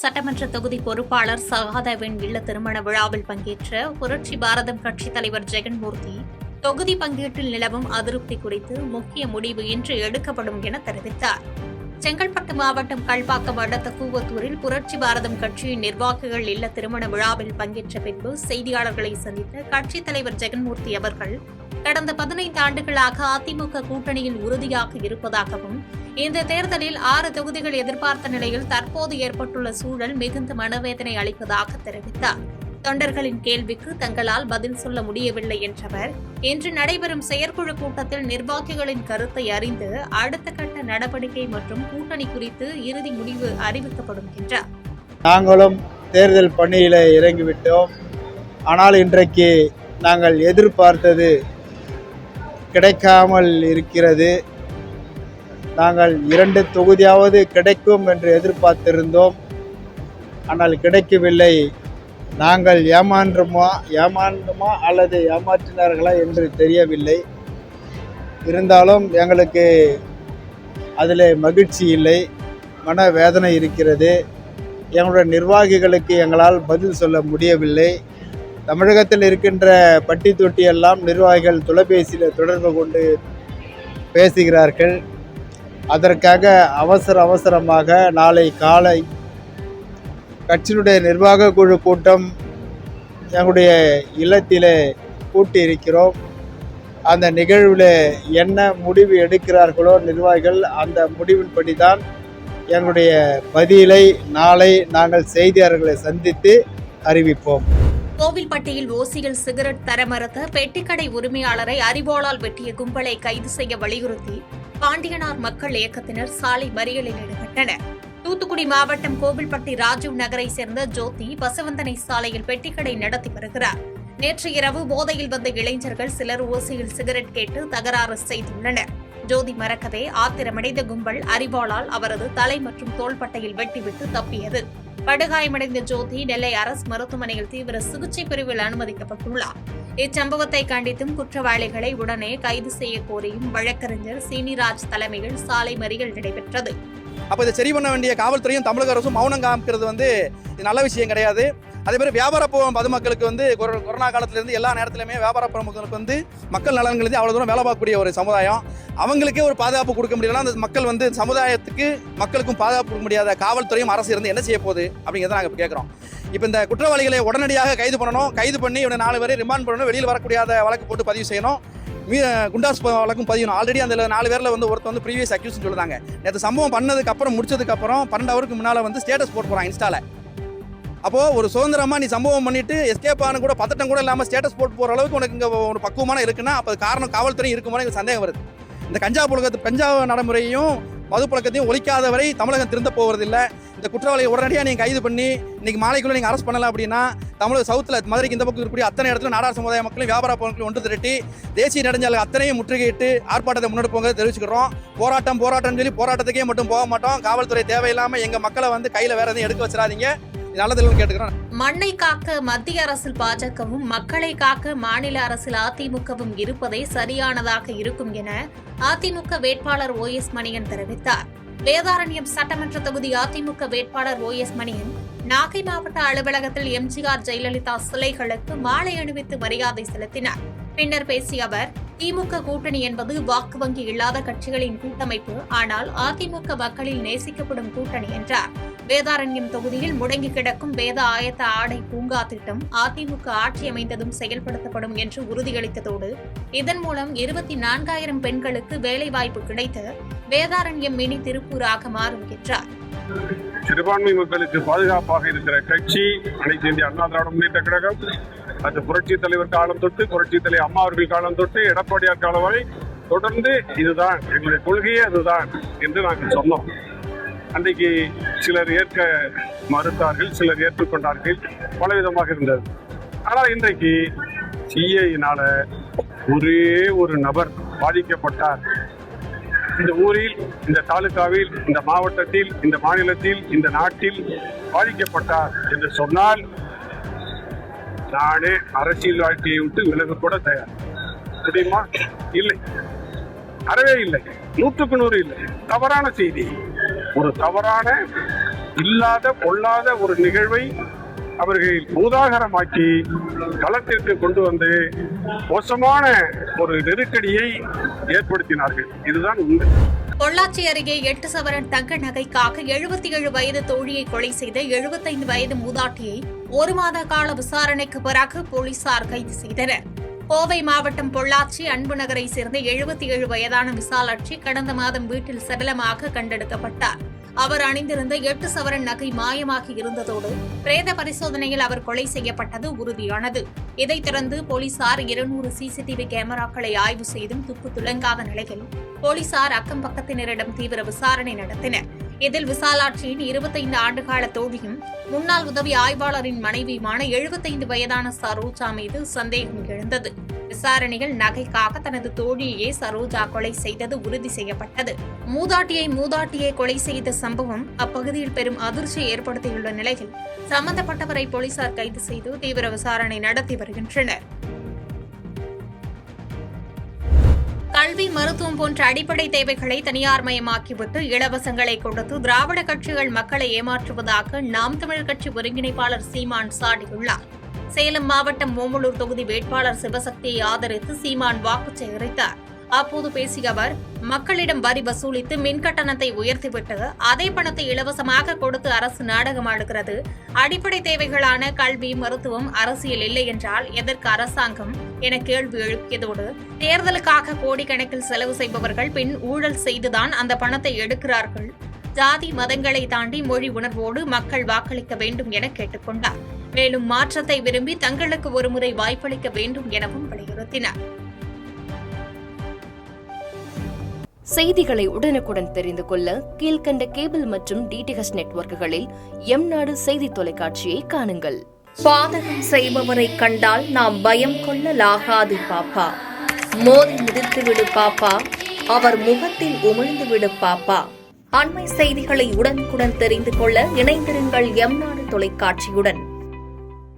சட்டமன்ற தொகுதி பொறுப்பாளர் சகாதேவன் இல்ல திருமண விழாவில் பங்கேற்ற புரட்சி பாரதம் கட்சித் தலைவர் ஜெகன்மூர்த்தி தொகுதி பங்கீட்டில் நிலவும் அதிருப்தி குறித்து முக்கிய முடிவு இன்று எடுக்கப்படும் என தெரிவித்தார். செங்கல்பட்டு மாவட்டம் கல்பாக்கம் அடுத்த கூவத்தூரில் புரட்சி பாரதம் கட்சியின் நிர்வாகிகள் இல்ல திருமண விழாவில் பங்கேற்ற பின்பு செய்தியாளர்களை சந்தித்த கட்சித் தலைவர் ஜெகன்மூர்த்தி அவர்கள் கடந்த 15 ஆண்டுகளாக அதிமுக கூட்டணியில் உறுதியாக இருப்பதாகவும் இந்த தேர்தலில் 6 தொகுதிகள் எதிர்பார்த்த நிலையில் தற்போது ஏற்பட்டுள்ள சூழல் மிகுந்த மனவேதனை அளிப்பதாக தெரிவித்தார். தொண்டர்களின் கேள்விக்கு தங்களால் பதில் சொல்ல முடியவில்லை என்றவர் இன்று நடைபெறும் செயற்குழு கூட்டத்தில் நிர்வாகிகளின் கருத்தை அறிந்து அடுத்த கட்ட நடவடிக்கை மற்றும் கூட்டணி குறித்து இறுதி முடிவு அறிவிக்கப்படும் என்றார். நாங்களும் தேர்தல் பணியில் இறங்கிவிட்டோம். ஆனால் இன்றைக்கு நாங்கள் எதிர்பார்த்தது கிடைக்காமல் இருக்கிறது. நாங்கள் 2 தொகுதியாவது கிடைக்கும் என்று எதிர்பார்த்திருந்தோம். ஆனால் கிடைக்கவில்லை. நாங்கள் ஏமாந்தோமா அல்லது ஏமாற்றினார்களா என்று தெரியவில்லை. இருந்தாலும் எங்களுக்கு அதில் மகிழ்ச்சி இல்லை, மனவேதனை இருக்கிறது. எங்களுடைய நிர்வாகிகளுக்கு எங்களால் பதில் சொல்ல முடியவில்லை. தமிழகத்தில் இருக்கின்ற பட்டி தொட்டி எல்லாம் நிர்வாகிகள் தொலைபேசியில் தொடர்பு கொண்டு பேசுகிறார்கள். அதற்காக அவசரமாக நாளை காலை கட்சியினுடைய நிர்வாக குழு கூட்டம் எங்களுடைய இல்லத்திலே கூட்டியிருக்கிறோம். அந்த நிகழ்வில் என்ன முடிவு எடுக்கிறார்களோ நிர்வாகிகள், அந்த முடிவின்படி தான் எங்களுடைய பதிலை நாளை நாங்கள் செய்தியாளர்களை சந்தித்து அறிவிப்போம். கோவில்பட்டியில் ஓசியில் சிகரெட் தர மறுத்த பெட்டிக்கடை உரிமையாளரை அரிவாளால் வெட்டிய கும்பலை கைது செய்ய வலியுறுத்தி பாண்டியனார் மக்கள் இயக்கத்தினர் சாலை மறியலில் ஈடுபட்டனர். தூத்துக்குடி மாவட்டம் கோவில்பட்டி ராஜீவ் நகரை சேர்ந்த ஜோதி பசவந்தனை சாலையில் பெட்டிக்கடை நடத்தி வருகிறார். நேற்று இரவு போதையில் வந்த இளைஞர்கள் சிலர் ஓசியில் சிகரெட் கேட்டு தகராறு செய்துள்ளனர். ஜோதி மறக்கவே ஆத்திரமடைந்த கும்பல் அரிவாளால் அவரது தலை மற்றும் தோள்பட்டையில் வெட்டிவிட்டு தப்பியது. படுகாயமடைந்த ஜோதி நெல்லை அரசு மருத்துவமனையில் தீவிர சிகிச்சை பிரிவில் அனுமதிக்கப்பட்டுள்ளார். இச்சம்பவத்தை கண்டித்தும் குற்றவாளிகளை உடனே கைது செய்ய கோரியும் வழக்கறிஞர் சீனிராஜ் தலைமையில் சாலை மறியல் நடைபெற்றது. அப்போ இதை சரி பண்ண வேண்டிய காவல்துறையும் தமிழக அரசும் மௌனம் காமிக்கிறது நல்ல விஷயம் கிடையாது. அதே மாதிரி வியாபார பொதுமக்களுக்கு கொரோனா காலத்திலிருந்து எல்லா நேரத்திலுமே வியாபார பொதுமக்களுக்கு மக்கள் நலன்களுக்கு அவ்வளோ தூரம் வேலை பார்க்கக்கூடிய ஒரு சமுதாயம். அவங்களுக்கே ஒரு பாதுகாப்பு கொடுக்க முடியலன்னா அந்த மக்கள் சமுதாயத்துக்கு மக்களுக்கும் பாதுகாப்பு கொடுக்க முடியாத காவல்துறையும் அரசு இருந்து என்ன செய்ய போகுது அப்படிங்கிறத நாங்கள் கேட்குறோம். இப்போ இந்த குற்றவாளிகளை உடனடியாக கைது பண்ணணும். கைது பண்ணி இவனை 4 பேரை ரிமாண்ட் பண்ணணும். வெளியில் வரக்கூடியாத வழக்கு போட்டு பதிவு செய்யணும். குண்டாஸ் வழக்கும் பதியணும். ஆல்ரெடி அந்த 4 பேரில் ஒருத்தர் ப்ரீவியஸ் அக்யூஸ்னு சொல்லுறாங்க. நேற்று சம்பவம் பண்ணதுக்கு அப்புறம் முடிச்சதுக்கப்புறம் 12 ஹவருக்கு முன்னால் ஸ்டேட்டஸ் போட்டு போகிறான் இன்ஸ்டால. அப்போது ஒரு சுதந்திரமாக நீ சம்பவம் பண்ணிட்டு எஸ்கேப் ஆன கூட பதட்டம் கூட இல்லாமல் ஸ்டேட்டஸ் போட்டு போகிற அளவுக்கு உனக்கு இங்கே ஒரு பக்குவமான இருக்குன்னா அப்போ காரணம் காவல்துறை இருக்குமோ எனக்கு சந்தேகம் வருது. இந்த கஞ்சா நடைமுறையும் மது பழக்கத்தையும் ஒழிக்காத வரை தமிழகம் திருந்த போவதில்லை. இந்த குற்றவாளியை உடனடியாக நீங்கள் கைது பண்ணி இன்னைக்கு மாலைக்குள்ளே நீங்கள் அரெஸ்ட் பண்ணலாம் அப்படின்னா தமிழக சவுத்தில் மதுரைக்கு இந்த பக்கம் இருக்கக்கூடிய அத்தனை இடத்துல நாடார் சமுதாய மக்களையும் வியாபார பொருட்களையும் ஒன்று திரட்டி தேசிய நெடுஞ்சாலை அத்தனையும் முற்றுகையிட்டு ஆர்ப்பாட்டத்தை முன்னெடுப்போங்க தெரிவிச்சுக்கிறோம். போராட்டம் சொல்லி போராட்டத்துக்கே மட்டும் போக மாட்டோம். காவல்துறை தேவையில்லாமல் எங்கள் மக்களை கையில் வேற எதையும் எடுக்க வச்சிடாதீங்க. மண்ணை காக்க மத்திய அரசில் பாஜகவும் மக்களை காக்க மாநில அரசில் அதிமுகவும் இருப்பதே சரியானதாக இருக்கும் என அதிமுக வேட்பாளர் OS மணியன் தெரிவித்தார். வேதாரண்யம் சட்டமன்ற தொகுதி அதிமுக வேட்பாளர் OS மணியன் நாகை மாவட்ட அலுவலகத்தில் எம்ஜிஆர் ஜெயலலிதா சிலைகளுக்கு மாலை அணிவித்து மரியாதை செலுத்தினார். பின்னர் பேசிய அவர், திமுக கூட்டணி என்பது வாக்கு வங்கி இல்லாத கட்சிகளின் கூட்டமைப்பு, ஆனால் அதிமுக மக்களில் நேசிக்கப்படும் கூட்டணி என்றார். வேதாரண்யம் தொகுதியில் முடங்கி கிடக்கும் வேத ஆயத்த ஆடை பூங்கா திட்டம் அதிமுக ஆட்சி அமைந்ததும் செயல்படுத்தப்படும் என்று உறுதியளித்ததோடு இதன் மூலம் 24,000 பெண்களுக்கு வேலைவாய்ப்பு கிடைத்து வேதாரண்யம் மினி திருப்பூராக மாறும் என்றார். சிறுபான்மை மக்களுக்கு பாதுகாப்பாக இருக்கிற கட்சி அனைத்து இந்திய அண்ணா திராவிட முன்னேற்ற கழகம். அது புரட்சி தலைவர் காலம் தொட்டு புரட்சி தலைவர் அம்மா அவர்கள் காலம் தொட்டு எடப்பாடியார் காலம் வரை தொடர்ந்து இதுதான் எங்களுடைய கொள்கையே, அதுதான் என்று நாங்கள் சொன்னோம். அன்றைக்கு சிலர் ஏற்க மறுத்தார்கள், சிலர் ஏற்றுக்கொண்டார்கள், பலவிதமாக இருந்தது. ஆனால் இன்றைக்கு சிஏயினால ஒரே ஒரு நபர் பாதிக்கப்பட்டார். இந்த ஊரில், இந்த தாலுகாவில், இந்த மாவட்டத்தில், இந்த மாநிலத்தில், இந்த நாட்டில் பாதிக்கப்பட்டார் என்று சொன்னால் நானே அரசியல் வாழ்க்கையை விட்டு விலக கூட தயார். முடியுமா? இல்லை, அறவே இல்லை, 100க்கு 100 இல்லை. தவறான செய்தி, ஒரு தவறான இல்லாத பொல்லாத ஒரு நிகழ்வை அவர்கள் பூதாகரமாக்கி களத்திற்கு கொண்டு வந்து மோசமான ஒரு நெருக்கடியை ஏற்படுத்தினார்கள். இதுதான் உண்மை. பொள்ளாச்சி அருகே 8 சவரன் தங்க நகைக்காக 77 வயது தோழியை கொலை செய்த 75 வயது மூதாட்டியை 1 மாத கால விசாரணைக்கு பிறகு போலீசார் கைது செய்தனர். கோவை மாவட்டம் பொள்ளாச்சி அன்பு நகரை சேர்ந்த 77 வயதான விசாலாட்சி கடந்த மாதம் வீட்டில் சடலமாக கண்டெடுக்கப்பட்டார். அவர் அணிந்திருந்த 8 சவரன் நகை மாயமாகி இருந்ததோடு பிரேத பரிசோதனையில் அவர் கொலை செய்யப்பட்டது உறுதியானது. இதைத் தொடர்ந்து போலீசார் 200 சிசிடிவி கேமராக்களை ஆய்வு செய்தும் துப்பு துலங்காத நிலையில் போலீசார் அக்கம் பக்கத்தினரிடம் தீவிர விசாரணை நடத்தினர். இதில் விசாலாட்சியின் 25 ஆண்டுகால தோழியும் முன்னாள் உதவி ஆய்வாளரின் மனைவியுமான 75 வயதான சரோஜா மீது சந்தேகம் எழுந்தது. விசாரணையில் நகைக்காக தனது தோழியையே சரோஜா கொலை செய்தது உறுதி செய்யப்பட்டது. மூதாட்டியை கொலை செய்த சம்பவம் அப்பகுதியில் பெரும் அதிர்ச்சியை ஏற்படுத்தியுள்ள நிலையில் சம்பந்தப்பட்டவரை போலீசார் கைது செய்து தீவிர விசாரணை நடத்தி வருகின்றனர். கல்வி, மருத்துவம் போன்ற அடிப்படை தேவைகளை தனியார் மயமாக்கிவிட்டு இலவசங்களை கொடுத்து திராவிட கட்சிகள் மக்களை ஏமாற்றுவதாக நாம் தமிழர் கட்சி ஒருங்கிணைப்பாளர் சீமான் சாடியுள்ளார். சேலம் மாவட்டம் ஓமலூர் தொகுதி வேட்பாளர் சிவசக்தியை ஆதரித்து சீமான் வாக்கு சேகரித்தார். அப்போது பேசிய அவர், மக்களிடம் வரி வசூலித்து மின் கட்டணத்தை உயர்த்திவிட்டு அதே பணத்தை இலவசமாக கொடுத்து அரசு நாடகமாடுகிறது. அடிப்படை தேவைகளான கல்வி, மருத்துவம், அரசியல் இல்லை என்றால் எதற்கு அரசாங்கம் என கேள்வி எழுப்பியதோடு, தேர்தலுக்காக கோடிக்கணக்கில் செலவு செய்பவர்கள் பின் ஊழல் செய்துதான் அந்த பணத்தை எடுக்கிறார்கள். ஜாதி மதங்களை தாண்டி மொழி உணர்வோடு மக்கள் வாக்களிக்க வேண்டும் என கேட்டுக் கொண்டார். மேலும் மாற்றத்தை விரும்பி தங்களுக்கு ஒருமுறை வாய்ப்பளிக்க வேண்டும் எனவும் வலியுறுத்தினார். செய்திகளை உடனுக்குடன் தெரிந்து கொள்ள கீழ்கண்ட கேபிள் மற்றும் டிடிஎச் நெட்வொர்க்குகளில் எம்நாடு செய்தி தொலைக்காட்சியை காணுங்கள். பாதகம் செய்பவரை கண்டால் நாம் பயம் கொள்ளலாகாது பாப்பா. மோதி மிதித்து விடு பாப்பா, அவர் முகத்தில் உமிழ்ந்து விடு பாப்பா. அண்மை செய்திகளை உடனுக்குடன் தெரிந்து கொள்ள இணைந்திருங்கள் எம்நாடு தொலைக்காட்சியுடன்.